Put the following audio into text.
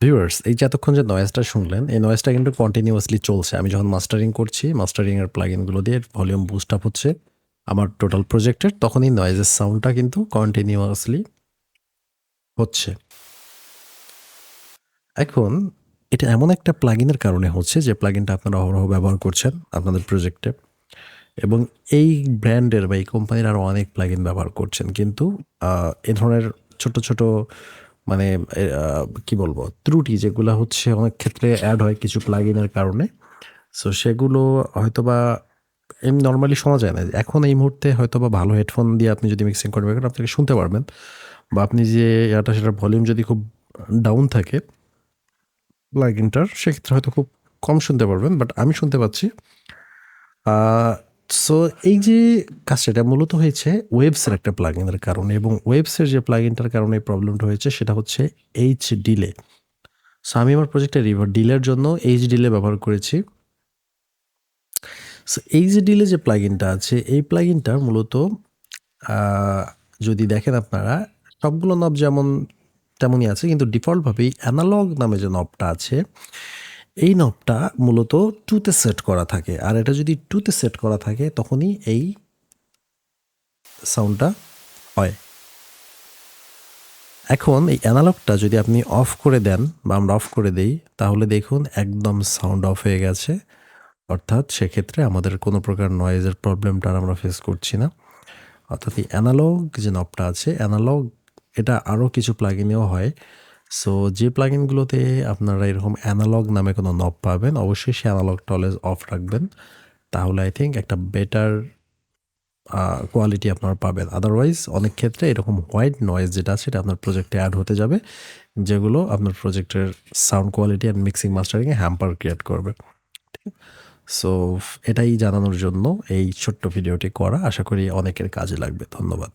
Viewers, এই যে এতক্ষণ যে নয়েজটা শুনলেন, এই নয়েজটা কিন্তু কন্টিনিউয়াসলি চলছে। আমি যখন মাস্টারিং করছি, মাস্টারিং এর প্লাগইনগুলো দিয়ে ভলিউম বুস্ট আপ হচ্ছে আমার টোটাল প্রজেক্টের, তখন এই নয়েজের সাউন্ডটা কিন্তু কন্টিনিউয়াসলি হচ্ছে। এখন এটা এমন একটা প্লাগইনের কারণে হচ্ছে যে প্লাগইনটা আপনারা অহরহ ব্যবহার করছেন আপনাদের প্রজেক্টে, এবং এই ব্র্যান্ডের বা এই কোম্পানির আরও অনেক প্লাগইন ব্যবহার করছেন। কিন্তু এ ধরনের ছোট, ছোট মানে কি বলবো, ত্রুটি যেগুলা হচ্ছে অনেক ক্ষেত্রে অ্যাড হয় কিছু প্লাগইনের কারণে। সো সেগুলো হয়তোবা এমনি নরমালি শোনা যায় না। এখন এই মুহূর্তে হয়তোবা ভালো হেডফোন দিয়ে আপনি যদি মিক্সিং করবেন, আপনাকে শুনতে পারবেন, বা আপনি যে সেটার ভলিউম যদি খুব ডাউন থাকে প্লাগইনটার, সেক্ষেত্রে হয়তো খুব কম শুনতে পারবেন, বাট আমি শুনতে পাচ্ছি। সো এই যে কাজটা, এটা মূলত হয়েছে ওয়েবসের একটা প্লাগইনের কারণে, এবং ওয়েবসের যে প্লাগইনটার কারণে এই প্রবলেমটা হয়েছে সেটা হচ্ছে এইচ ডিলে। সো আমি আমার প্রজেক্টে রিভার ডিলের জন্য এইচ ডিলে ব্যবহার করেছি। সো এইচ ডিলে যে প্লাগইনটা আছে, এই প্লাগইনটা মূলত যদি দেখেন আপনারা, সবগুলো নব যেমন তেমনই আছে, কিন্তু ডিফল্টভাবেই অ্যানালগ নামে যে নবটা আছে, এই নবটা মূলত 2 তে সেট করা থাকে। আর এটা যদি 2 তে সেট করা থাকে তখনই এই সাউন্ডটা হয়। এখন এই অ্যানালগটা যদি আপনি অফ করে দেন বা আমরা অফ করে দেই, তাহলে দেখুন একদম সাউন্ড অফ হয়ে গেছে। অর্থাৎ সেক্ষেত্রে আমাদের কোনো প্রকার নয়েজের প্রবলেমটা আর আমরা ফেস করছি না। অর্থাৎ এই অ্যানালগ যে নবটা আছে, অ্যানালগ এটা আরও কিছু প্লাগইনেও হয়। সো যে প্লাগইনগুলোতে আপনারা এরকম অ্যানালগ নামে কোনো নব পাবেন, অবশ্যই সে অ্যানালগটা অলওয়েজ অফ রাখবেন। তাহলে আই থিঙ্ক একটা বেটার কোয়ালিটি আপনারা পাবেন। আদারওয়াইজ অনেক ক্ষেত্রে এরকম হোয়াইট নয়েজ যেটা আছে, সেটা আপনার প্রজেক্টে অ্যাড হতে যাবে, যেগুলো আপনার প্রজেক্টের সাউন্ড কোয়ালিটি অ্যান্ড মিক্সিং মাস্টারিংয়ে হ্যাম্পার ক্রিয়েট করবে। সো এটাই জানানোর জন্য এই ছোট্ট ভিডিওটি করা। আশা করি অনেকের কাজে লাগবে। ধন্যবাদ।